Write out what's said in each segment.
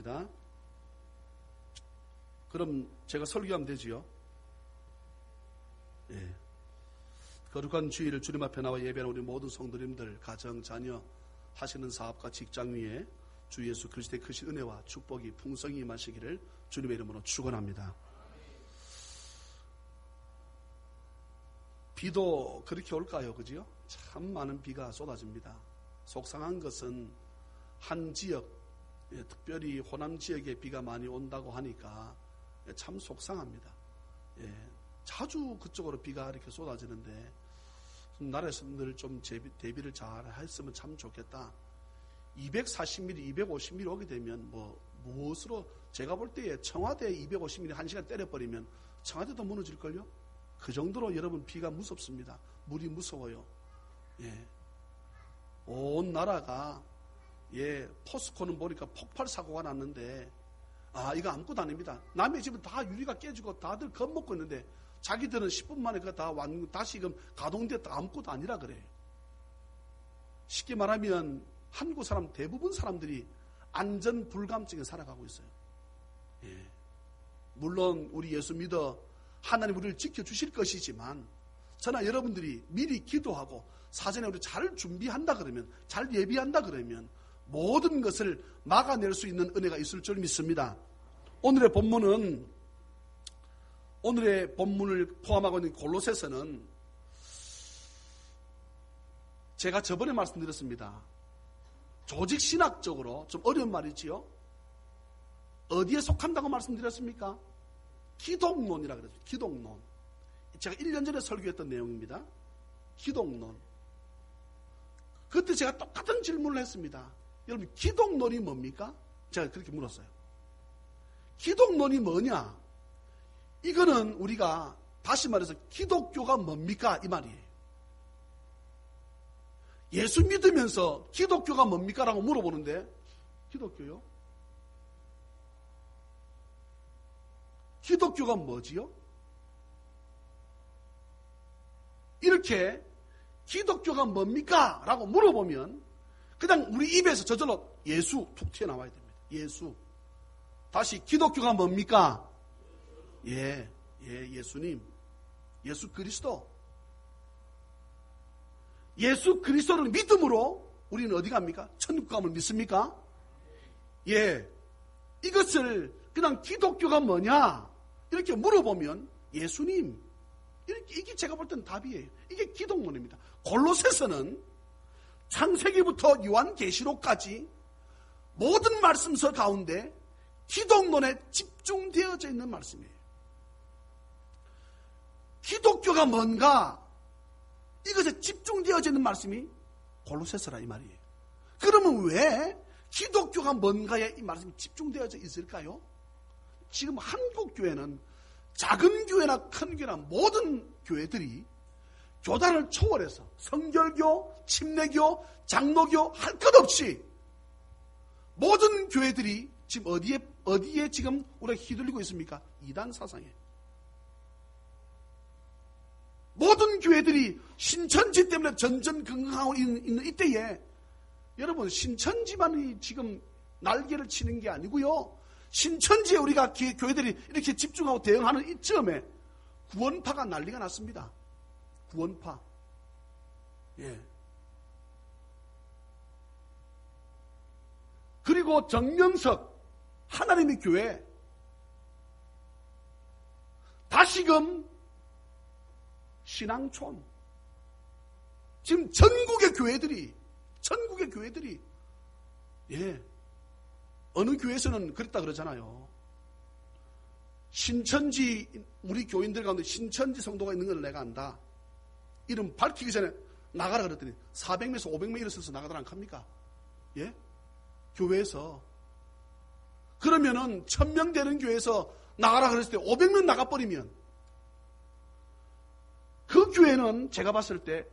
합니다. 그럼 제가 설교하면 되지요? 예. 거룩한 주일을 주님 앞에 나와 예배하는 우리 모든 성도님들, 가정, 자녀, 하시는 사업과 직장 위에 주 예수 그리스도의 크신 은혜와 축복이 풍성히 임하시기를 주님의 이름으로 축원합니다. 비도 그렇게 올까요? 그죠? 참 많은 비가 쏟아집니다. 속상한 것은 한 지역, 특별히 호남 지역에 비가 많이 온다고 하니까 참 속상합니다. 자주 그쪽으로 비가 이렇게 쏟아지는데 나라에서들 좀 대비를 잘 했으면 참 좋겠다. 240mm, 250mm 오게 되면 무엇으로 제가 볼 때에 청와대 250mm 1시간 때려버리면 청와대도 무너질걸요? 그 정도로 여러분 비가 무섭습니다. 물이 무서워요. 온 나라가 포스코는 보니까 폭발 사고가 났는데 이거 아무것도 아닙니다. 남의 집은 다 유리가 깨지고 다들 겁먹고 있는데 자기들은 10분 만에 그거 다 다시 가동됐다. 아무것도 아니라 그래요. 쉽게 말하면 한국 사람 대부분 사람들이 안전 불감증에 살아가고 있어요. 물론 우리 예수 믿어 하나님 우리를 지켜주실 것이지만 저나 여러분들이 미리 기도하고 사전에 우리 잘 준비한다 그러면, 잘 예비한다 그러면 모든 것을 막아낼 수 있는 은혜가 있을 줄 믿습니다. 오늘의 본문을 포함하고 있는 골로새서는 제가 저번에 말씀드렸습니다. 조직 신학적으로 좀 어려운 말이지요. 어디에 속한다고 말씀드렸습니까? 기독론이라고 그랬죠. 기독론. 제가 1년 전에 설교했던 내용입니다. 기독론. 그때 제가 똑같은 질문을 했습니다. 여러분, 기독론이 뭡니까? 제가 그렇게 물었어요. 기독론이 뭐냐? 이거는 우리가 다시 말해서 기독교가 뭡니까? 이 말이에요. 예수 믿으면서 기독교가 뭡니까? 라고 물어보는데 기독교요? 기독교가 뭐지요? 이렇게 기독교가 뭡니까? 라고 물어보면 그냥 우리 입에서 저절로 예수 툭 튀어나와야 됩니다. 예수. 다시 기독교가 뭡니까? 예수님. 예수 그리스도. 예수 그리스도를 믿음으로 우리는 어디 갑니까? 천국 감을 믿습니까? 이것을 그냥 기독교가 뭐냐? 이렇게 물어보면 예수님. 이게 제가 볼 때는 답이에요. 이게 기독론입니다. 골로새서는 창세기부터 요한계시록까지 모든 말씀서 가운데 기독론에 집중되어져 있는 말씀이에요. 기독교가 뭔가 이것에 집중되어져 있는 말씀이 골로새서라 이 말이에요. 그러면 왜 기독교가 뭔가에 이 말씀이 집중되어져 있을까요? 지금 한국 교회는 작은 교회나 큰 교회나 모든 교회들이 교단을 초월해서 성결교, 침례교, 장로교 할 것 없이 모든 교회들이 지금 어디에 지금 우리가 휘둘리고 있습니까? 이단 사상에. 모든 교회들이 신천지 때문에 전전긍긍하고 있는 이때에 여러분 신천지만이 지금 날개를 치는 게 아니고요. 신천지에 우리가 교회들이 이렇게 집중하고 대응하는 이쯤에 구원파가 난리가 났습니다. 구원파. 그리고 정명석 하나님의 교회 다시금 신앙촌 지금 전국의 교회들이 어느 교회에서는 그랬다 그러잖아요. 신천지 우리 교인들 가운데 신천지 성도가 있는 걸 내가 안다. 이름 밝히기 전에 나가라 그랬더니 400명에서 500명 일어서서 나가더라 안 합니까? 교회에서 그러면은 1000명 되는 교회에서 나가라 그랬을 때 500명 나가버리면 그 교회는 제가 봤을 때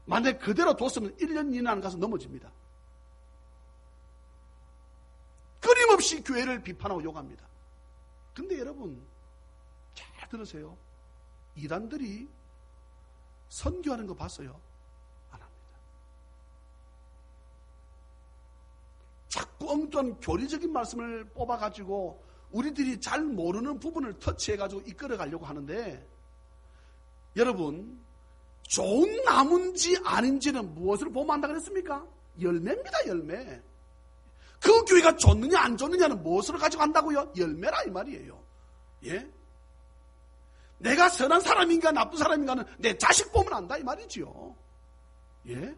만약에 그대로 뒀으면 1년 이내 안 가서 넘어집니다. 끊임없이 교회를 비판하고 욕합니다. 근데 여러분 잘 들으세요. 이단들이 선교하는 거 봤어요? 안 합니다. 자꾸 엉뚱한 교리적인 말씀을 뽑아가지고 우리들이 잘 모르는 부분을 터치해가지고 이끌어가려고 하는데, 여러분, 좋은 나무인지 아닌지는 무엇을 보면 한다고 그랬습니까? 열매입니다, 열매. 그 교회가 좋느냐 안 좋느냐는 무엇을 가지고 한다고요? 열매라 이 말이에요. 예? 내가 선한 사람인가 나쁜 사람인가는 내 자식 보면 안다 이 말이지요. 예?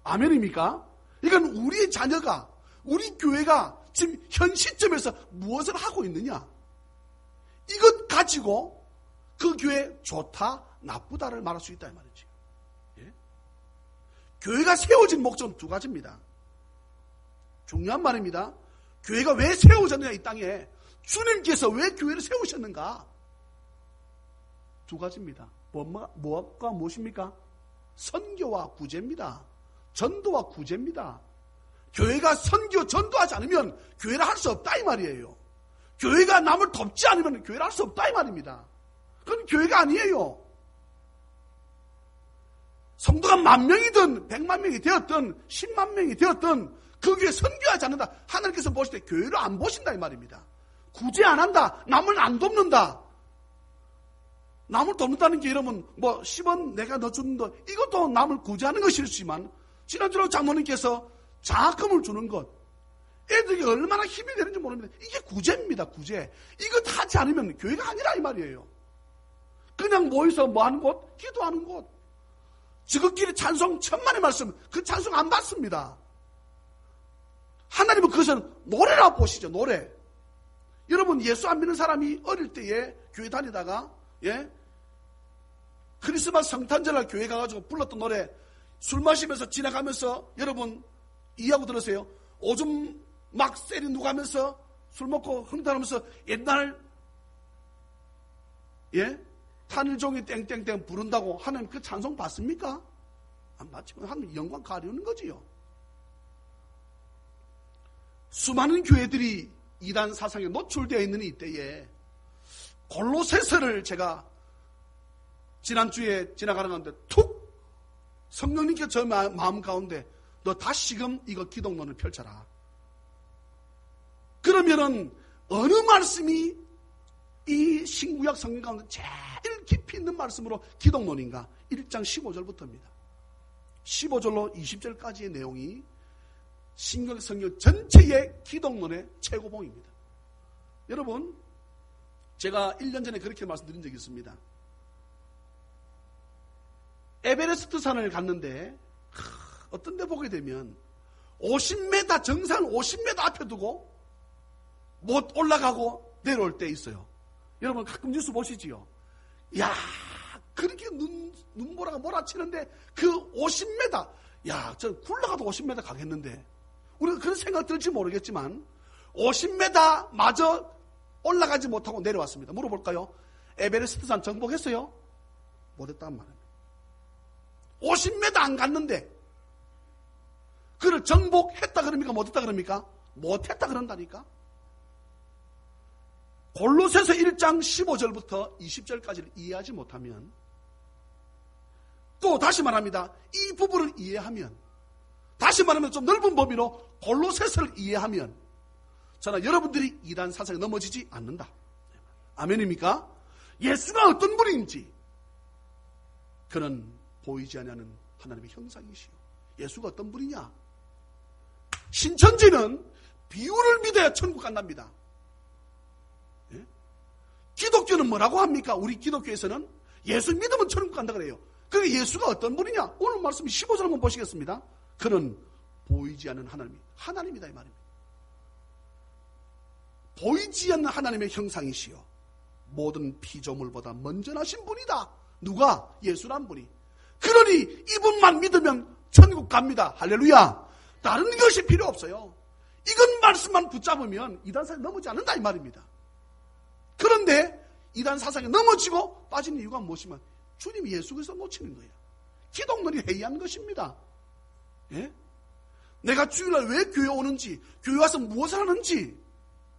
아멘입니까? 그러니까 우리의 자녀가, 우리 교회가 지금 현 시점에서 무엇을 하고 있느냐, 이것 가지고 그 교회 좋다 나쁘다를 말할 수 있다 이 말이죠. 예? 교회가 세워진 목적은 두 가지입니다. 중요한 말입니다. 교회가 왜 세워졌느냐, 이 땅에 주님께서 왜 교회를 세우셨는가, 두 가지입니다. 무엇과 무엇입니까? 선교와 구제입니다. 전도와 구제입니다. 교회가 선교, 전도하지 않으면 교회를 할 수 없다 이 말이에요. 교회가 남을 돕지 않으면 교회를 할 수 없다 이 말입니다. 그건 교회가 아니에요. 성도가 10,000명이든 1,000,000명이 되었든 100,000명이 되었든 그 교회 선교하지 않는다, 하나님께서 보실 때 교회를 안 보신다 이 말입니다. 구제 안 한다, 남을 안 돕는다. 남을 돕는다는 게 이러면 10원 내가 넣어주는 거, 이것도 남을 구제하는 것이지만, 지난주로 장모님께서 장학금을 주는 것, 애들이 얼마나 힘이 되는지 모릅니다. 이게 구제입니다, 구제. 이거 하지 않으면 교회가 아니라 이 말이에요. 그냥 모여서 뭐 하는 곳? 기도하는 곳. 지극히 찬송 1000만의 말씀, 그 찬송 안 받습니다. 하나님은 그것은 노래라 보시죠, 노래. 여러분, 예수 안 믿는 사람이 어릴 때에 교회 다니다가, 예? 크리스마스 성탄절날 교회 가가지고 불렀던 노래, 술 마시면서 지나가면서, 여러분 이해하고 들으세요. 오줌 막 세리 누가면서 술 먹고 흥분하면서 옛날, 예? 탄일종이 땡땡땡 부른다고 하나님 그 찬송 받습니까? 안 받지만 하나님 영광 가리우는 거지요. 수많은 교회들이 이단 사상에 노출되어 있는 이때에 골로새서를 제가 지난주에 지나가는 가운데 툭 성령님께서 저 마음 가운데 너 다시금 이거 기독론을 펼쳐라. 그러면은 어느 말씀이 이 신구약 성경 가운데 제일 깊이 있는 말씀으로 기독론인가? 1장 15절부터입니다. 15절로 20절까지의 내용이 신구약 성경 전체의 기독론의 최고봉입니다. 여러분, 제가 1년 전에 그렇게 말씀드린 적이 있습니다. 에베레스트 산을 갔는데 어떤 데 보게 되면 50m, 정상 50m 앞에 두고 못 올라가고 내려올 때 있어요. 여러분 가끔 뉴스 보시지요. 야, 그렇게 눈보라가 몰아치는데 그 50m, 야, 저 굴러가도 50m 가겠는데, 우리가 그런 생각 들지 모르겠지만 50m 마저 올라가지 못하고 내려왔습니다. 물어볼까요? 에베레스트 산 정복했어요? 못했단 말입니다. 50m 안 갔는데 그를 정복했다 그럽니까? 못했다 그럽니까? 못했다 그런다니까. 골로새서 1장 15절부터 20절까지를 이해하지 못하면, 또 다시 말합니다. 이 부분을 이해하면, 다시 말하면 좀 넓은 범위로 골로새서를 이해하면 저는 여러분들이 이단 사상에 넘어지지 않는다. 아멘입니까? 예수가 어떤 분인지, 그는 보이지 않는 하나님의 형상이시오. 예수가 어떤 분이냐? 신천지는 비유를 믿어야 천국 간답니다. 예? 기독교는 뭐라고 합니까? 우리 기독교에서는 예수 믿으면 천국 간다 그래요. 그게 예수가 어떤 분이냐? 오늘 말씀 15절 한번 보시겠습니다. 그는 보이지 않는 하나님이다 이 말입니다. 보이지 않는 하나님의 형상이시여 모든 피조물보다 먼저 나신 분이다. 누가? 예수란 분이. 그러니 이분만 믿으면 천국 갑니다. 할렐루야. 다른 것이 필요 없어요. 이건 말씀만 붙잡으면 이단 사상에 넘어지지 않는다 이 말입니다. 그런데 이단 사상에 넘어지고 빠진 이유가 무엇이면 주님이 예수께서 놓치는 거예요. 기독론이 해이한 것입니다. 예? 내가 주일날 왜 교회 오는지, 교회 와서 무엇을 하는지,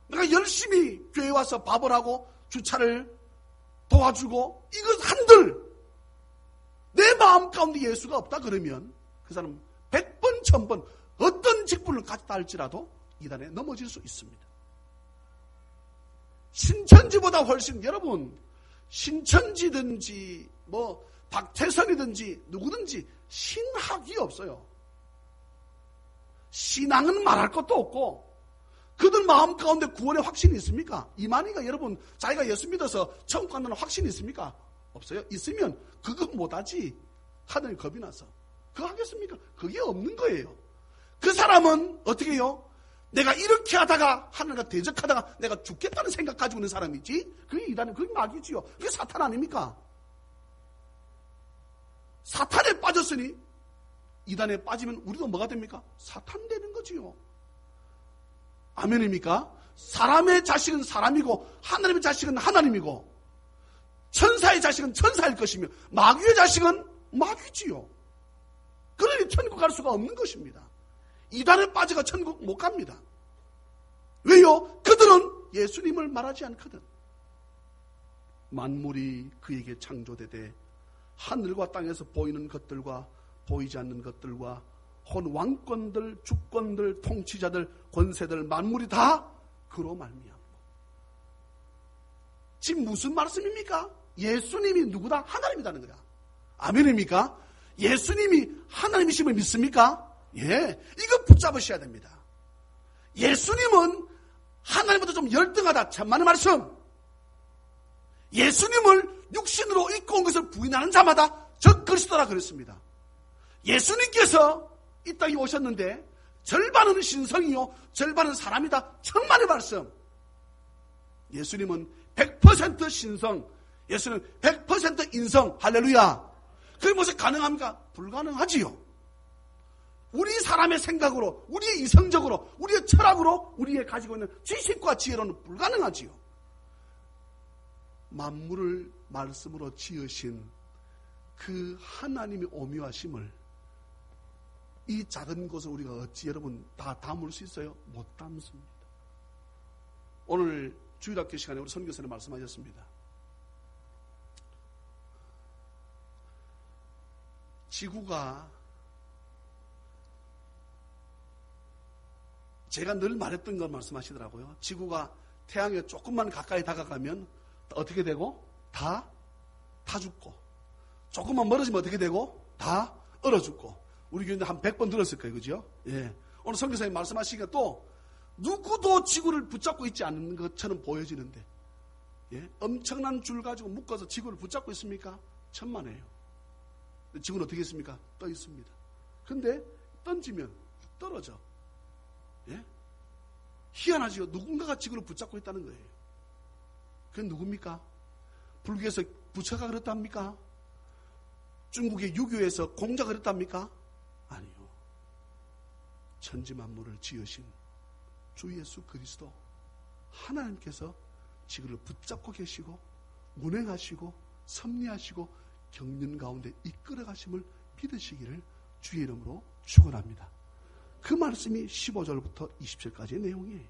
내가 열심히 교회 와서 밥을 하고 주차를 도와주고 이것 한들 내 마음 가운데 예수가 없다 그러면 그 사람 100번 1000번 어떤 직분을 갖다 할지라도 이단에 넘어질 수 있습니다. 신천지보다 훨씬, 여러분, 신천지든지 박태선이든지 누구든지 신학이 없어요. 신앙은 말할 것도 없고, 그들 마음 가운데 구원의 확신이 있습니까? 이만희가 여러분 자기가 예수 믿어서 천국 간다는 확신이 있습니까? 없어요. 있으면 그거 못하지. 하늘이 겁이 나서 그거 하겠습니까? 그게 없는 거예요. 그 사람은 어떻게 해요? 내가 이렇게 하다가 하늘과 대적하다가 내가 죽겠다는 생각 가지고 있는 사람이지. 그게 이단이, 그게 마귀지요. 그게 사탄 아닙니까? 사탄에 빠졌으니 이단에 빠지면 우리도 뭐가 됩니까? 사탄 되는 거지요. 아멘입니까? 사람의 자식은 사람이고 하나님의 자식은 하나님이고 천사의 자식은 천사일 것이며 마귀의 자식은 마귀지요. 그러니 천국 갈 수가 없는 것입니다. 이단에 빠져가 천국 못 갑니다. 왜요? 그들은 예수님을 말하지 않거든. 만물이 그에게 창조되되 하늘과 땅에서 보이는 것들과 보이지 않는 것들과 혼 왕권들, 주권들, 통치자들, 권세들, 만물이 다 그로 말미암고. 지금 무슨 말씀입니까? 예수님이 누구다? 하나님이라는 거야. 아멘입니까? 예수님이 하나님이심을 믿습니까? 예, 이거 붙잡으셔야 됩니다. 예수님은 하나님보다 좀 열등하다. 참만의 말씀. 예수님을 육신으로 입고 온 것을 부인하는 자마다 적 그리스도라 그랬습니다. 예수님께서 이 땅에 오셨는데 절반은 신성이요 절반은 사람이다. 천만의 말씀. 예수님은 100% 신성, 예수님은 100% 인성. 할렐루야. 그게 무엇이 가능합니까? 불가능하지요. 우리 사람의 생각으로, 우리의 이성적으로, 우리의 철학으로, 우리의 가지고 있는 지식과 지혜로는 불가능하지요. 만물을 말씀으로 지으신 그 하나님의 오묘하심을 이 작은 것을 우리가 어찌 여러분 다 담을 수 있어요? 못 담습니다. 오늘 주일학교 시간에 우리 선교사님 말씀하셨습니다. 지구가, 제가 늘 말했던 걸 말씀하시더라고요. 지구가 태양에 조금만 가까이 다가가면 어떻게 되고? 다 죽고. 조금만 멀어지면 어떻게 되고? 다 얼어 죽고. 우리 교인들 한 100번 들었을 거예요. 그죠? 예. 오늘 선교사님 말씀하시니까 또 누구도 지구를 붙잡고 있지 않는 것처럼 보여지는데, 예? 엄청난 줄 가지고 묶어서 지구를 붙잡고 있습니까? 천만에요. 지구는 어떻게 있습니까? 떠 있습니다. 근데 던지면 떨어져. 예? 희한하지요. 누군가가 지구를 붙잡고 있다는 거예요. 그건 누굽니까? 불교에서 부처가 그랬답니까? 중국의 유교에서 공자가 그랬답니까? 아니요. 천지만물을 지으신 주 예수 그리스도 하나님께서 지구를 붙잡고 계시고 운행하시고 섭리하시고 경륜 가운데 이끌어 가심을 믿으시기를 주의 이름으로 축원합니다. 그 말씀이 15절부터 20절까지의 내용이에요.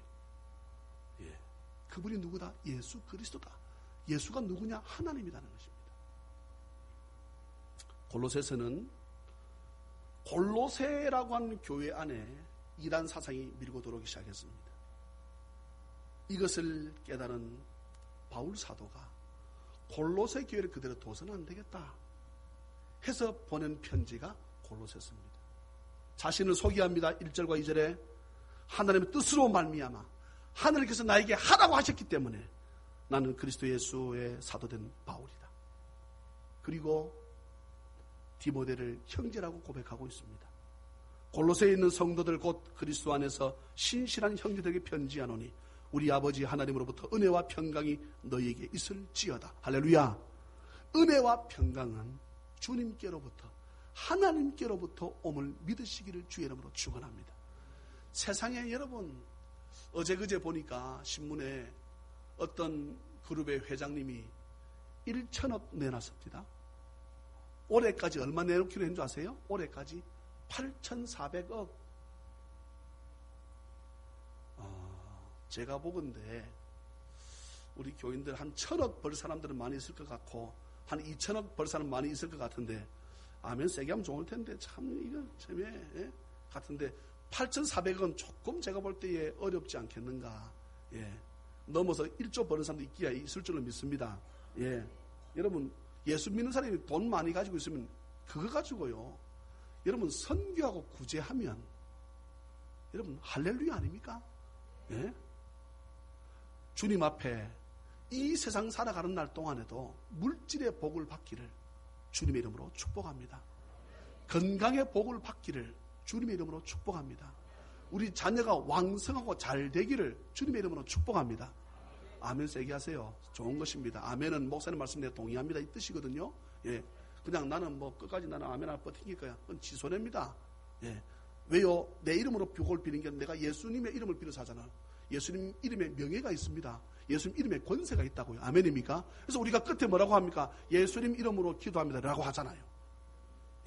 예. 그분이 누구다? 예수 그리스도다. 예수가 누구냐? 하나님이라는 것입니다. 골로새서는 골로새라고 하는 교회 안에 이단 사상이 밀고 들어오기 시작했습니다. 이것을 깨달은 바울 사도가 골로새 교회를 그대로 둬서는 안 되겠다 해서 보낸 편지가 골로새서입니다. 자신을 소개합니다. 1절과 2절에 하나님의 뜻으로 말미암아 하나님께서 나에게 하라고 하셨기 때문에 나는 그리스도 예수의 사도된 바울이다. 그리고 디모데를 형제라고 고백하고 있습니다. 골로새에 있는 성도들 곧 그리스도 안에서 신실한 형제들에게 편지하노니 우리 아버지 하나님으로부터 은혜와 평강이 너희에게 있을지어다. 할렐루야. 은혜와 평강은 주님께로부터 하나님께로부터 옴을 믿으시기를 주의 이름으로 축원합니다. 세상에 여러분, 어제 그제 보니까 신문에 어떤 그룹의 회장님이 1천억 내놨습니다. 올해까지 얼마 내놓기로 했는 줄 아세요? 올해까지 8,400억. 제가 보건대 우리 교인들 한 1,000억 벌 사람들은 많이 있을 것 같고 한 2,000억 벌 사람 많이 있을 것 같은데, 아멘 세게 하면 좋을 텐데 참 이거 재미에 같은데 8,400원 조금 제가 볼 때에 어렵지 않겠는가. 예. 넘어서 1조 버는 사람도 있기야 있을 줄로 믿습니다. 예. 여러분, 예수 믿는 사람이 돈 많이 가지고 있으면 그거 가지고요. 여러분, 선교하고 구제하면 여러분, 할렐루야 아닙니까? 예? 주님 앞에 이 세상 살아가는 날 동안에도 물질의 복을 받기를 주님의 이름으로 축복합니다. 건강의 복을 받기를 주님의 이름으로 축복합니다. 우리 자녀가 왕성하고 잘 되기를 주님의 이름으로 축복합니다. 아멘 세게 하세요. 좋은 것입니다. 아멘은 목사님 말씀에 동의합니다. 이 뜻이거든요. 예. 그냥 나는 뭐 끝까지 나는 아멘 안 버티길 거야. 그건 지손해입니다. 예. 왜요? 내 이름으로 복을 비는 게 내가 예수님의 이름을 빌어서 하잖아. 예수님 이름에 명예가 있습니다. 예수님 이름에 권세가 있다고요. 아멘입니까? 그래서 우리가 끝에 뭐라고 합니까? 예수님 이름으로 기도합니다. 라고 하잖아요.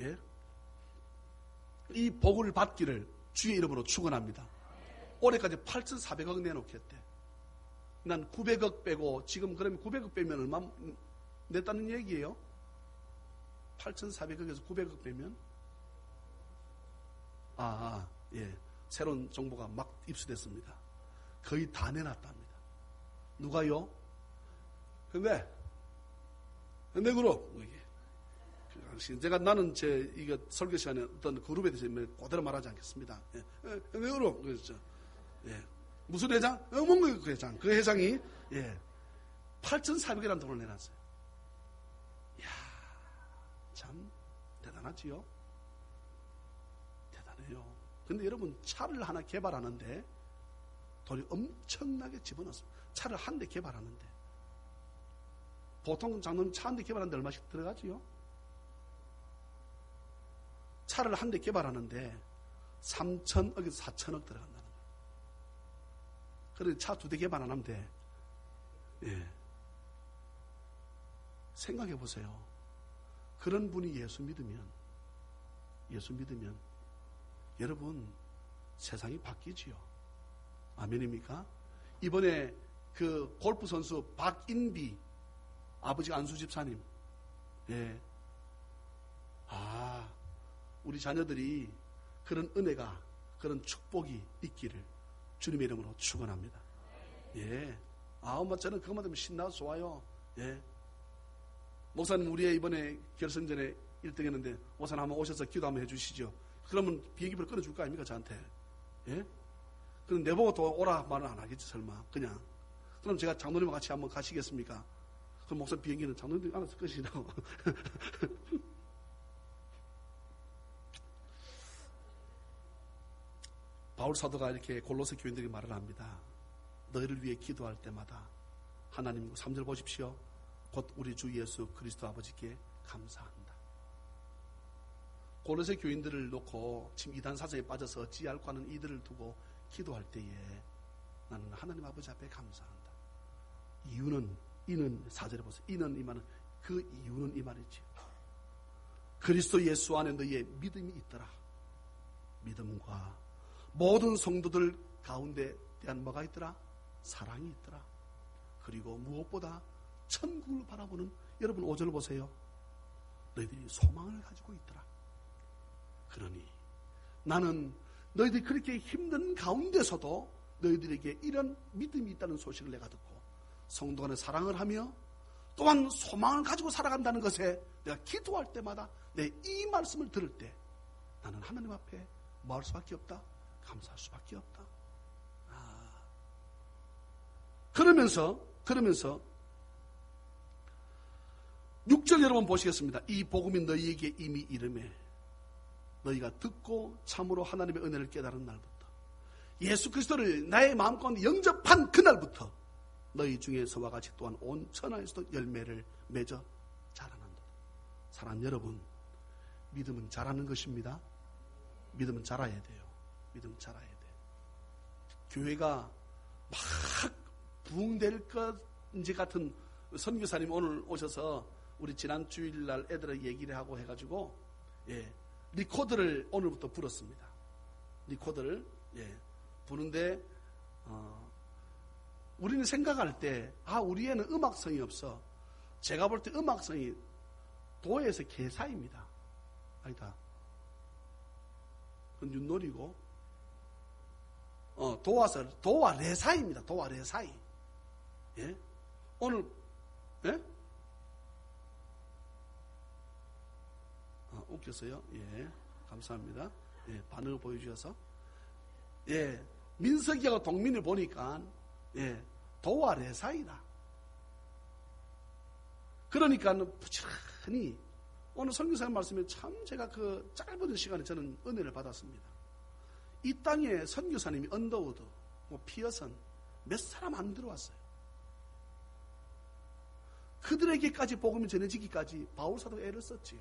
예? 이 복을 받기를 주의 이름으로 축원합니다. 올해까지 8,400억 내놓겠대. 난 900억 빼고 지금 그러면 900억 빼면 얼마 냈다는 얘기예요? 8,400억에서 900억 빼면 예. 새로운 정보가 막 입수됐습니다. 거의 다 내놨답니다. 누가요? 근데 그룹 제가 나는 제 이거 설교 시간에 어떤 그룹에 대해서 그대로 말하지 않겠습니다. 예. 그룹 그렇죠. 예. 무슨 회장? 뭔가 그 회장. 그 회장이 8,400이라는 돈을 내놨어요. 이야, 참 대단하지요. 대단해요. 근데 여러분 차를 하나 개발하는데 돈이 엄청나게 집어넣습니다. 차를 한 대 개발하는데 보통 장로님 차 한 대 개발하는데 얼마씩 들어가지요? 차를 한 대 개발하는데 3천억에서 4천억 들어간다는 거예요. 그래서 차 2대 개발 안 하면 돼. 예. 생각해 보세요. 그런 분이 예수 믿으면 여러분 세상이 바뀌지요. 아멘입니까? 이번에 그 골프 선수 박인비 아버지가 안수 집사님, 예. 우리 자녀들이 그런 은혜가 그런 축복이 있기를 주님의 이름으로 축원합니다. 예. 엄마 저는 그것만 되면 신나서 좋아요. 예. 목사님 우리 이번에 결승전에 1등 했는데 목사님 한번 오셔서 기도 한번 해주시죠. 그러면 비행기표를 끊어줄 거 아닙니까 저한테? 예? 그럼 내보고 또 오라 말은 안 하겠지 설마. 그냥. 그럼 제가 장로님과 같이 한번 가시겠습니까? 그럼 목사님 비행기는 장로님이 알아서 끄시라고. 바울 사도가 이렇게 골로새 교인들에게 말을 합니다. 너희를 위해 기도할 때마다 하나님 3절 보십시오. 곧 우리 주 예수 그리스도 아버지께 감사한다. 골로새 교인들을 놓고 지금 이단 사정에 빠져서 어찌할까 하는 이들을 두고 기도할 때에 나는 하나님 아버지 앞에 감사한다. 이는 4절에 보세요. 이는 이 말은 그 이유는 이 말이지. 그리스도 예수 안에 너희의 믿음이 있더라. 믿음과 모든 성도들 가운데 대한 뭐가 있더라? 사랑이 있더라. 그리고 무엇보다 천국을 바라보는 여러분 5절 보세요. 너희들이 소망을 가지고 있더라. 그러니 나는 너희들이 그렇게 힘든 가운데서도 너희들에게 이런 믿음이 있다는 소식을 내가 듣고 성도 간에 사랑을 하며 또한 소망을 가지고 살아간다는 것에 내가 기도할 때마다 내 이 말씀을 들을 때 나는 하나님 앞에 뭐 할 수밖에 없다? 감사할 수밖에 없다. 그러면서 6절 여러분 보시겠습니다. 이 복음이 너희에게 이미 이르매 너희가 듣고 참으로 하나님의 은혜를 깨달은 날부터 예수 그리스도를 나의 마음 가운데 영접한 그날부터 너희 중에서와 같이 또한 온 천하에서도 열매를 맺어 자라난다. 사랑하는 여러분, 믿음은 자라는 것입니다. 믿음은 자라야 돼요. 믿음 자라야 돼. 교회가 막 부흥될 것 이제 같은 선교사님 오늘 오셔서 우리 지난 주일날 애들을 얘기를 하고 해가지고 리코더를 오늘부터 불었습니다. 리코더를 부는데 우리는 생각할 때 우리 애는 음악성이 없어. 제가 볼 때 음악성이 도에서 개사입니다. 아니다. 그건 윷놀이고 도와 레사이입니다. 도와 레사이. 예? 오늘, 예? 웃겼어요. 예. 감사합니다. 예. 반응을 보여주셔서. 예. 민석이하고 동민을 보니까, 예. 도와 레사이다. 그러니까 부지런히 오늘 선교사님 말씀에 참 제가 그 짧은 시간에 저는 은혜를 받았습니다. 이 땅에 선교사님이 언더우드, 피어슨 몇 사람 안 들어왔어요. 그들에게까지 복음이 전해지기까지 바울 사도가 애를 썼지요.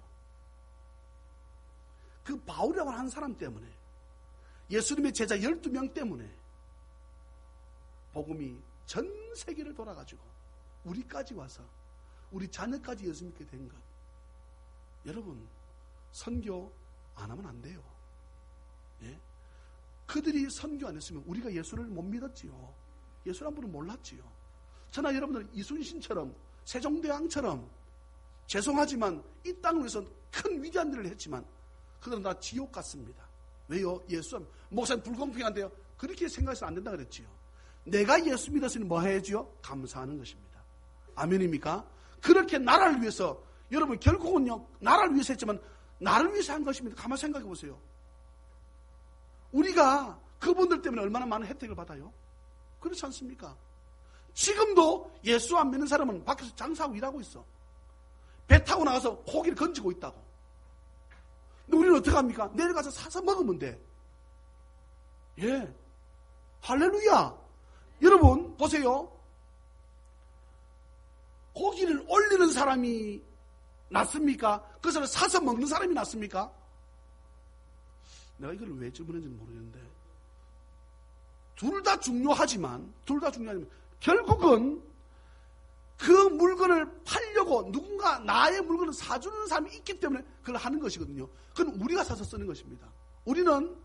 그 바울이라고 하는 사람 때문에, 예수님의 제자 12명 때문에 복음이 전 세계를 돌아가지고 우리까지 와서 우리 자녀까지 예수 믿게 된 것. 여러분, 선교 안 하면 안 돼요. 예? 그들이 선교 안 했으면 우리가 예수를 못 믿었지요. 예수란 분을 몰랐지요. 저나 여러분들 이순신처럼, 세종대왕처럼, 죄송하지만 이 땅을 위해서 큰 위대한 일을 했지만 그들은 다 지옥 같습니다. 왜요? 예수 목사님 불공평한데요. 그렇게 생각해서 안 된다 그랬지요. 내가 예수 믿었으니 뭐 해야지요? 감사하는 것입니다. 아멘입니까? 그렇게 나라를 위해서, 여러분 결국은요, 나라를 위해서 했지만 나를 위해서 한 것입니다. 가만히 생각해 보세요. 우리가 그분들 때문에 얼마나 많은 혜택을 받아요? 그렇지 않습니까? 지금도 예수 안 믿는 사람은 밖에서 장사하고 일하고 있어. 배 타고 나가서 고기를 건지고 있다고. 근데 우리는 어떻게 합니까? 내려가서 사서 먹으면 돼. 예. 할렐루야. 여러분 보세요. 고기를 올리는 사람이 낫습니까? 그것을 사서 먹는 사람이 낫습니까? 내가 이걸 왜 질문했는지 모르겠는데, 둘 다 중요하지만 결국은 그 물건을 팔려고 누군가 나의 물건을 사주는 사람이 있기 때문에 그걸 하는 것이거든요. 그건 우리가 사서 쓰는 것입니다. 우리는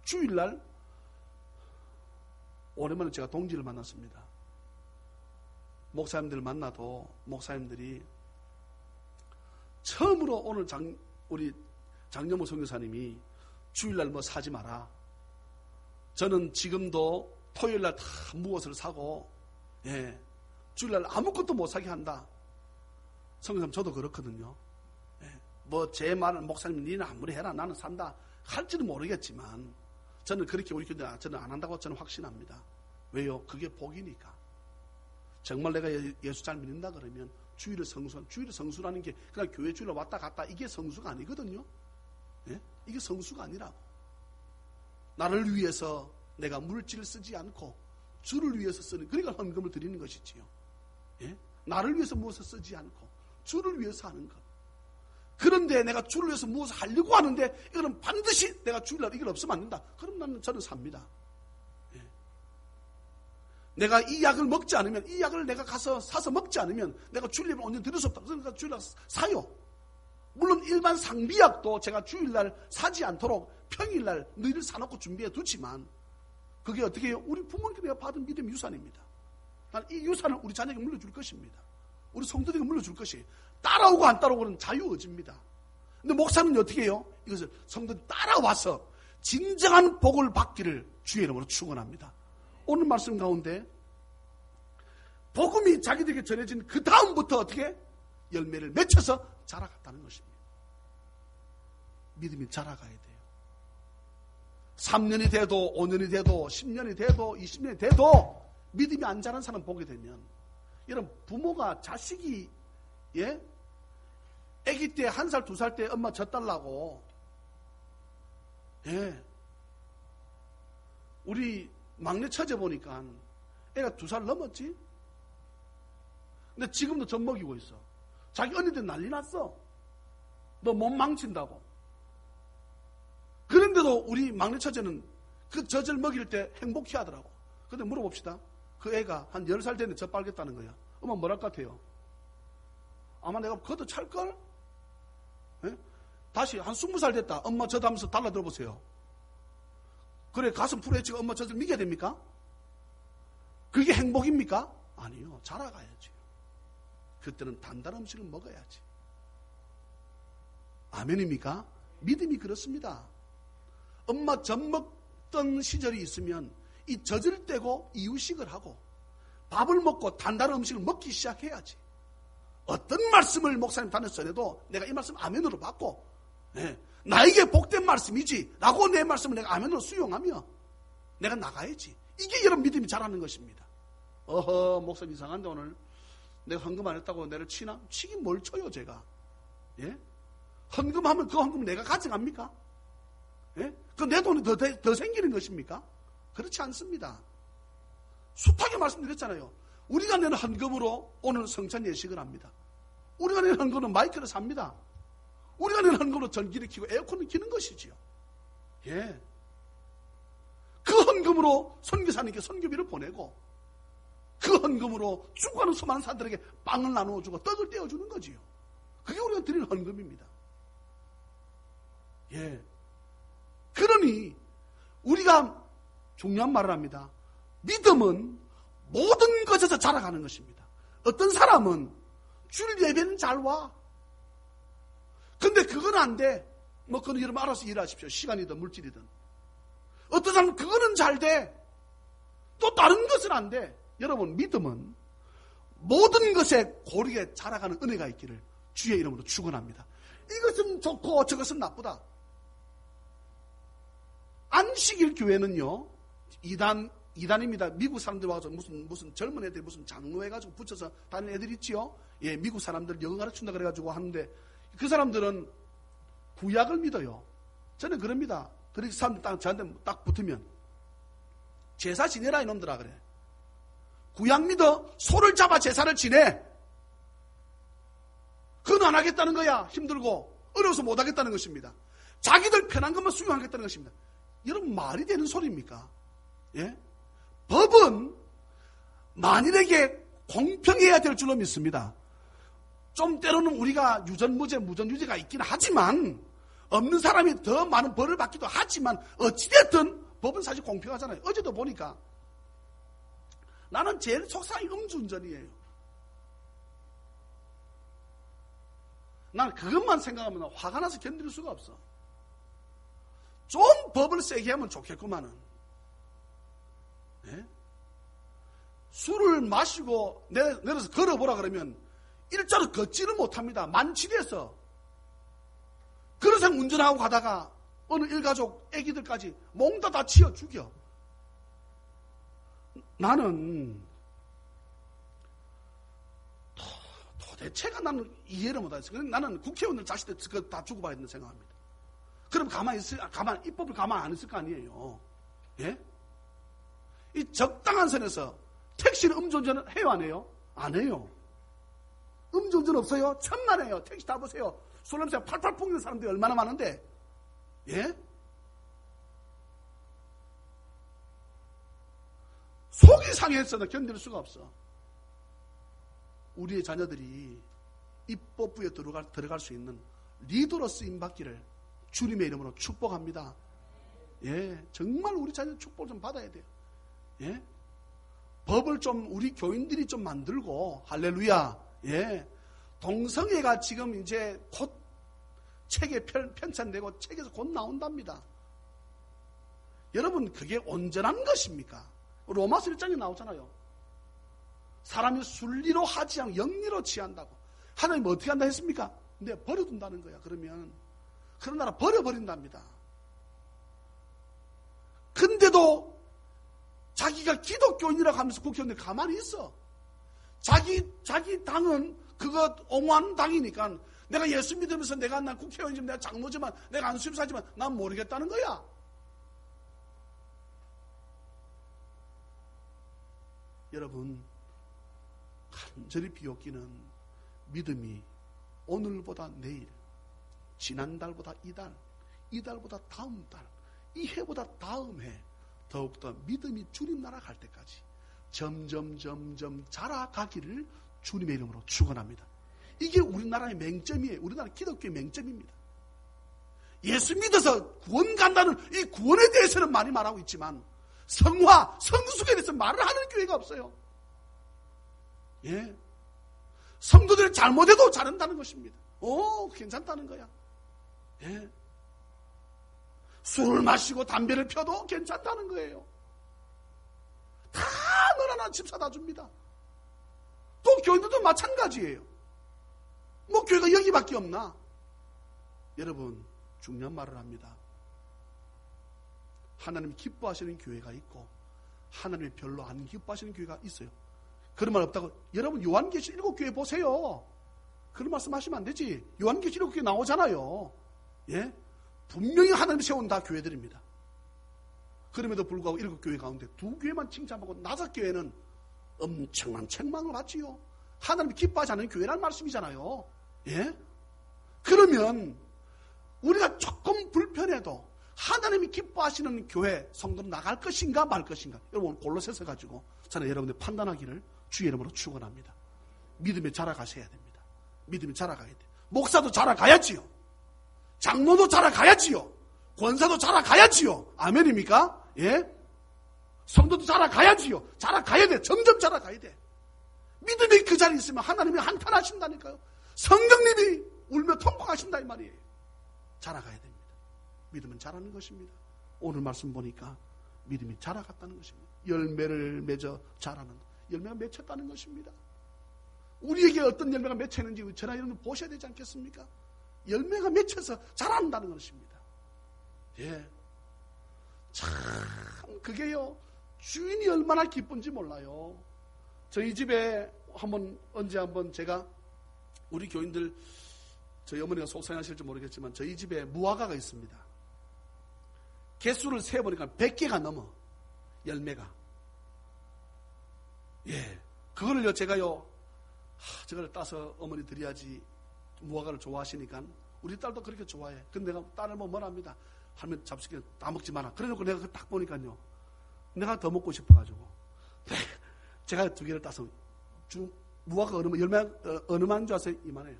주일날, 오랜만에 제가 동지를 만났습니다. 목사님들을 만나도 목사님들이 처음으로 오늘 우리 장영모 선교사님이 주일날 뭐 사지 마라. 저는 지금도 토요일날 다 무엇을 사고, 예, 주일날 아무것도 못 사게 한다. 선교사님 저도 그렇거든요. 예, 뭐 제 말은 목사님 니는 아무리 해라 나는 산다 할지는 모르겠지만 저는 그렇게 우리 교회 저는 안 한다고 저는 확신합니다. 왜요? 그게 복이니까. 정말 내가 예수 잘 믿는다 그러면 주일을 성수라는 게 그냥 교회 주일에 왔다 갔다 이게 성수가 아니거든요. 예? 이게 성수가 아니라고. 나를 위해서 내가 물질을 쓰지 않고 주를 위해서 쓰는, 그러니까 헌금을 드리는 것이지요. 예? 나를 위해서 무엇을 쓰지 않고 주를 위해서 하는 것. 그런데 내가 주를 위해서 무엇을 하려고 하는데 이거는 반드시 내가 주일날 이걸 없으면 안 된다. 그럼 저는 삽니다. 예. 내가 이 약을 먹지 않으면, 이 약을 내가 가서 사서 먹지 않으면 내가 주일날 온전 드릴 수 없다. 그러니까 주일날 사요. 물론 일반 상비약도 제가 주일날 사지 않도록 평일날 늘 사놓고 준비해 두지만 그게 어떻게 해요? 우리 부모님께 내가 받은 믿음 유산입니다. 난 이 유산을 우리 자녀에게 물려줄 것입니다. 우리 성도들에게 물려줄 것이에요. 따라오고 안 따라오고는 자유의지입니다. 근데 목사는 어떻게 해요? 이것을 성도들이 따라와서 진정한 복을 받기를 주의 이름으로 축원합니다. 오늘 말씀 가운데 복음이 자기들에게 전해진 그 다음부터 어떻게 열매를 맺혀서 자라갔다는 것입니다. 믿음이 자라가야 돼요. 3년이 돼도 5년이 돼도 10년이 돼도 20년이 돼도 믿음이 안 자란 사람 보게 되면, 이런 부모가 자식이 아기 때 1살 2살 때 엄마 젖달라고, 우리 막내 처제 보니까 애가 2살 넘었지. 근데 지금도 젖 먹이고 있어. 자기 언니들 난리 났어. 너 몸 망친다고. 그런데도 우리 막내 처제는 그 젖을 먹일 때 행복해 하더라고. 근데 물어봅시다. 그 애가 한 10살 됐는데 젖 빨겠다는 거야. 엄마 뭐랄 것 같아요? 아마 내가 걷어 찰걸? 다시 한 20살 됐다. 엄마 젖 하면서 달라들어 보세요. 그래 가슴 풀어헤치고 엄마 젖을 먹여야 됩니까? 그게 행복입니까? 아니요. 자라가야지. 그때는 단단한 음식을 먹어야지. 아멘입니까? 믿음이 그렇습니다. 엄마 젖 먹던 시절이 있으면 이 젖을 떼고 이유식을 하고 밥을 먹고 단단한 음식을 먹기 시작해야지. 어떤 말씀을 목사님 단에서 전해도 내가 이 말씀 아멘으로 받고, 나에게 복된 말씀이지 라고 내 말씀을 내가 아멘으로 수용하며 내가 나가야지. 이게 여러분 믿음이 자라는 것입니다. 어허, 목사님 이상한데 오늘 내가 헌금 안 했다고 내를 치나? 치긴 뭘 쳐요 제가. 예? 헌금하면 그 헌금을 내가 가져갑니까? 예? 그 내 돈이 더 생기는 것입니까? 그렇지 않습니다. 숱하게 말씀드렸잖아요. 우리가 내는 헌금으로 오늘 성찬 예식을 합니다. 우리가 내는 헌금으로 마이크를 삽니다. 우리가 내는 헌금으로 전기를 켜고 에어컨을 켜는 것이지요. 예. 그 헌금으로 선교사님께 선교비를 보내고 그 헌금으로 죽어가는 수많은 사람들에게 빵을 나누어주고 떡을 떼어주는 거지요. 그게 우리가 드리는 헌금입니다. 예. 그러니 우리가 중요한 말을 합니다. 믿음은 모든 것에서 자라가는 것입니다. 어떤 사람은 주일 예배는 잘 와. 근데 그건 안 돼. 뭐 그건 여러분 알아서 일하십시오. 시간이든 물질이든. 어떤 사람은 그거는 잘 돼. 또 다른 것은 안 돼. 여러분 믿음은 모든 것에 고르게 자라가는 은혜가 있기를 주의 이름으로 축원합니다. 이것은 좋고 저것은 나쁘다. 안식일 교회는요, 이단입니다. 미국 사람들 와서 무슨 젊은 애들 무슨 장로 해가지고 붙여서 다니는 애들 있지요? 예, 미국 사람들 영어 가르친다 그래가지고 하는데 그 사람들은 구약을 믿어요. 저는 그럽니다. 그렇게 사람들 저한테 딱 붙으면 제사 지내라 이놈들아 그래. 구약 믿어? 소를 잡아 제사를 지내. 그건 안 하겠다는 거야. 힘들고 어려워서 못 하겠다는 것입니다. 자기들 편한 것만 수용하겠다는 것입니다. 여러분 말이 되는 소리입니까? 예? 법은 만인에게 공평해야 될 줄로 믿습니다. 좀 때로는 우리가 유전무죄, 무전유죄가 있긴 하지만 없는 사람이 더 많은 벌을 받기도 하지만 어찌됐든 법은 사실 공평하잖아요. 어제도 보니까 나는 제일 속상한 음주운전이에요. 나는 그것만 생각하면 화가 나서 견딜 수가 없어. 좀 법을 세게 하면 좋겠구만은. 네? 술을 마시고 내려서 걸어보라 그러면 일자로 걷지를 못합니다. 만취돼서. 그래서 운전하고 가다가 어느 일가족 애기들까지 몽다 다 치어 죽여. 나는 도대체가 나는 이해를 못하겠어. 나는 국회의원들 자식들 그거 다 죽어봐야 된다고 생각합니다. 그럼 이 법을 가만 안 있을 거 아니에요. 예? 이 적당한 선에서 택시는 음주운전을 해요, 안 해요? 안 해요. 음주운전 없어요? 천만에요. 택시 타보세요. 술 냄새가 팔팔 풍기는 사람들이 얼마나 많은데. 예? 속이 상해서 견딜 수가 없어. 우리의 자녀들이 입법부에 들어갈 수 있는 리더로 쓰임받기를 주님의 이름으로 축복합니다. 예, 정말 우리 자녀 축복을 좀 받아야 돼요. 예? 법을 좀 우리 교인들이 좀 만들고 할렐루야. 예. 동성애가 지금 이제 곧 책에 편찬되고 책에서 곧 나온답니다. 여러분 그게 온전한 것입니까? 로마서 1장에 나오잖아요. 사람이 순리로 하지 않고 영리로 취한다고. 하나님 어떻게 한다 했습니까? 근데 버려둔다는 거야. 그러면 그런 나라 버려버린답니다. 근데도 자기가 기독교인이라고 하면서 국회의원들 가만히 있어. 자기 당은 그거 옹호하는 당이니까 내가 예수 믿으면서 내가 난 국회의원이지만 내가 장로지만 내가 안수임사지만 난 모르겠다는 거야. 여러분 간절히 비웃기는 믿음이 오늘보다 내일, 지난달보다 이달, 이달보다 다음 달, 이 해보다 다음 해 더욱더 믿음이 주님 나라 갈 때까지 점점 자라가기를 주님의 이름으로 축원합니다. 이게 우리나라의 맹점이에요. 우리나라 기독교의 맹점입니다. 예수 믿어서 구원 간다는 이 구원에 대해서는 많이 말하고 있지만 성화, 성숙에 대해서 말을 하는 교회가 없어요. 예. 성도들이 잘못해도 잘한다는 것입니다. 오, 괜찮다는 거야. 예. 술을 마시고 담배를 펴도 괜찮다는 거예요. 너나 집 사다 줍니다. 또 교인들도 마찬가지예요. 뭐 교회가 여기밖에 없나? 여러분, 중요한 말을 합니다. 하나님이 기뻐하시는 교회가 있고 하나님이 별로 안 기뻐하시는 교회가 있어요. 그런 말 없다고. 여러분, 요한계시록 7교회 보세요. 그런 말씀 하시면 안 되지. 요한계시록 7교회 나오잖아요. 예? 분명히 하나님이 세운 다 교회들입니다. 그럼에도 불구하고 7교회 가운데 2교회만 칭찬하고 5교회는 엄청난 책망을 받지요. 하나님이 기뻐하지 않는 교회라는 말씀이잖아요. 예? 그러면 우리가 조금 불편해도 하나님이 기뻐하시는 교회 성도로 나갈 것인가 말 것인가. 여러분, 골로새서 가지고 저는 여러분들 판단하기를 주의 이름으로 축원합니다. 믿음에 자라가셔야 됩니다. 믿음에 자라가야 돼요. 목사도 자라가야지요. 장로도 자라가야지요. 권사도 자라가야지요. 아멘입니까? 예? 성도도 자라가야지요. 자라가야 돼. 점점 자라가야 돼. 믿음이 그 자리에 있으면 하나님이 한탄하신다니까요. 성령님이 울며 통곡하신다 이 말이에요. 자라가야 됩니다. 믿음은 자라는 것입니다. 오늘 말씀 보니까 믿음이 자라갔다는 것입니다. 열매를 맺어 자라는, 열매가 맺혔다는 것입니다. 우리에게 어떤 열매가 맺혔는지 저나 여러분 보셔야 되지 않겠습니까? 열매가 맺혀서 자란다는 것입니다. 예. 참 그게요, 주인이 얼마나 기쁜지 몰라요. 저희 집에 언제 한번 제가, 우리 교인들 저희 어머니가 속상하실지 모르겠지만 저희 집에 무화과가 있습니다. 개수를 세어보니까 100개가 넘어, 열매가. 예. 그거를요, 제가요, 저걸 따서 어머니 드려야지. 무화과를 좋아하시니까 우리 딸도 그렇게 좋아해. 근데 내가 딸을 보면 뭐랍니다. 할머니 잡수기 다 먹지 마라. 그래놓고 내가 딱 보니까요, 내가 더 먹고 싶어가지고 제가 2개를 따서 무화과 어느만 줄 아세요? 이만해요.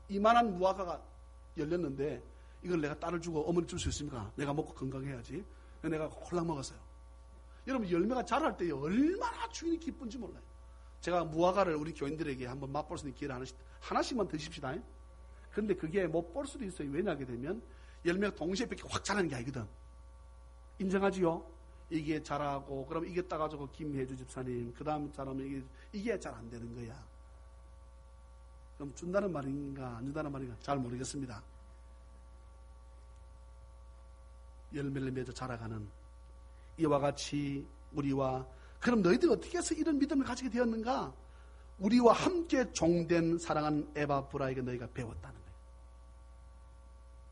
이만한 무화과가 열렸는데 이걸 내가 딸을 주고 어머니 줄 수 있습니까? 내가 먹고 건강해야지. 내가 홀랑 먹었어요. 여러분, 열매가 자랄 때요, 얼마나 주인이 기쁜지 몰라요. 제가 무화과를 우리 교인들에게 한번 맛볼 수 있는 기회를 하나씩만 드십시다. 그런데 그게 못 볼 수도 있어요. 왜냐하게 되면 열매가 동시에 이렇게 확 자라는 게 아니거든. 인정하지요? 이게 자라고, 그럼 이게 따가지고 김혜주 집사님, 그 다음 자라면 이게 잘 안 되는 거야. 그럼 준다는 말인가 안 준다는 말인가 잘 모르겠습니다. 열매를 맺어 자라가는 이와 같이 우리와, 그럼 너희들이 어떻게 해서 이런 믿음을 가지게 되었는가? 우리와 함께 종된 사랑하는 에바브라에게 너희가 배웠다는 거예요.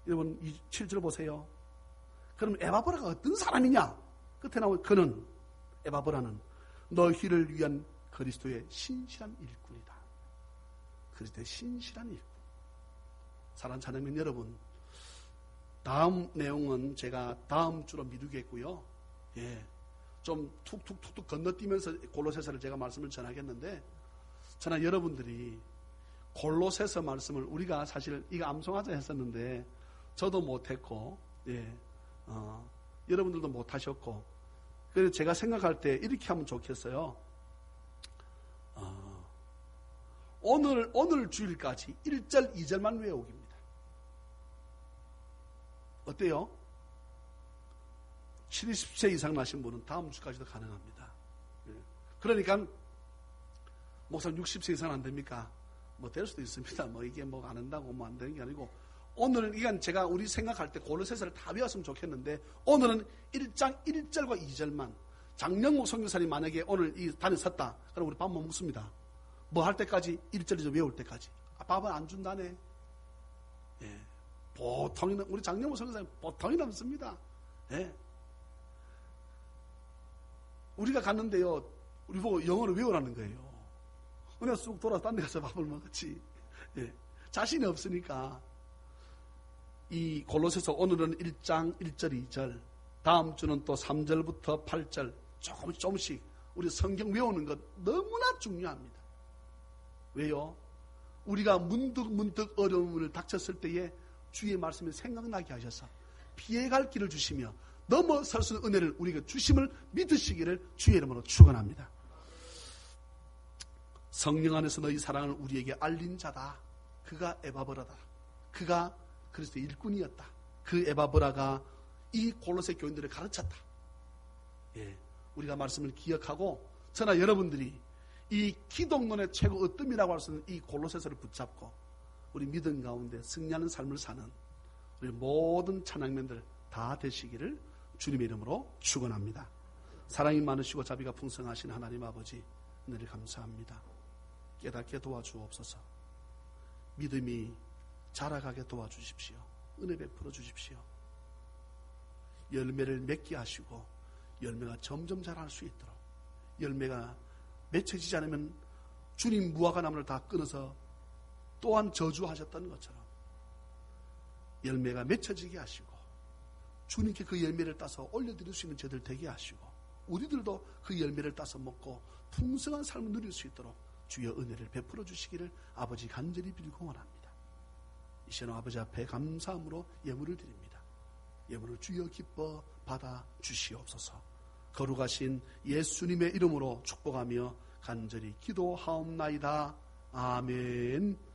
여러분, 이 7절 보세요. 그럼 에바브라가 어떤 사람이냐? 끝에 나오는 그는, 에바브라는 너희를 위한 그리스도의 신실한 일꾼이다. 그리스도의 신실한 일꾼. 사랑하는 자녀님 여러분, 다음 내용은 제가 다음 주로 미루겠고요. 예, 좀 툭툭툭툭 건너뛰면서 골로새서를 제가 말씀을 전하겠는데, 저는 여러분들이 골로새서 말씀을 우리가 사실 이거 암송하자 했었는데 저도 못했고, 예, 여러분들도 못하셨고, 그래서 제가 생각할 때 이렇게 하면 좋겠어요. 오늘 주일까지 1절, 2절만 외우기입니다. 어때요? 70세 이상 나신 분은 다음 주까지도 가능합니다. 그러니까 목사님 60세 이상 안 됩니까? 뭐 될 수도 있습니다. 뭐 이게 뭐 안 한다고 뭐 안 되는 게 아니고, 오늘은 이건 제가 우리 생각할 때 골로새서를 다 외웠으면 좋겠는데, 오늘은 1장 1절과 2절만. 장영목 선교사님 만약에 오늘 이 단에 섰다, 그럼 우리 밥 못 먹습니다. 뭐 할 때까지? 1절 2절 외울 때까지. 밥은 안 준다네. 예. 보통이는 우리 장영목 선교사님 보통이 넘습니다. 예. 우리가 갔는데요, 우리 보고 영어를 외우라는 거예요. 그냥 쑥 돌아서 딴 데 가서 밥을 먹었지. 예. 자신이 없으니까. 이 골로새서 오늘은 1장 1절 2절, 다음 주는 또 3절부터 8절 조금씩 우리 성경 외우는 것 너무나 중요합니다. 왜요? 우리가 문득 어려움을 닥쳤을 때에 주의 말씀이 생각나게 하셔서 피해갈 길을 주시며 넘어설 수 있는 은혜를 우리에게 주심을 믿으시기를 주의 이름으로 축원합니다. 성령 안에서 너희 사랑을 우리에게 알린 자다. 그가 에바브라다. 그가 그리스도의 일꾼이었다. 그 에바브라가 이 골로새 교인들을 가르쳤다. 예, 우리가 말씀을 기억하고 저나 여러분들이 이 기독론의 최고 으뜸이라고 할 수 있는 이 골로새서를 붙잡고 우리 믿음 가운데 승리하는 삶을 사는 우리 모든 찬양맨들 다 되시기를 주님의 이름으로 축원합니다. 사랑이 많으시고 자비가 풍성하신 하나님 아버지, 은혜를 감사합니다. 깨닫게 도와주옵소서. 믿음이 자라가게 도와주십시오. 은혜 베풀어 주십시오. 열매를 맺게 하시고 열매가 점점 자랄 수 있도록, 열매가 맺혀지지 않으면 주님 무화과 나무를 다 끊어서 또한 저주하셨던 것처럼 열매가 맺혀지게 하시고 주님께 그 열매를 따서 올려드릴 수 있는 저들 되게 하시고 우리들도 그 열매를 따서 먹고 풍성한 삶을 누릴 수 있도록 주여 은혜를 베풀어 주시기를 아버지 간절히 빌고 원합니다. 이 시간 아버지 앞에 감사함으로 예물을 드립니다. 예물을 주여 기뻐 받아 주시옵소서. 거룩하신 예수님의 이름으로 축복하며 간절히 기도하옵나이다. 아멘.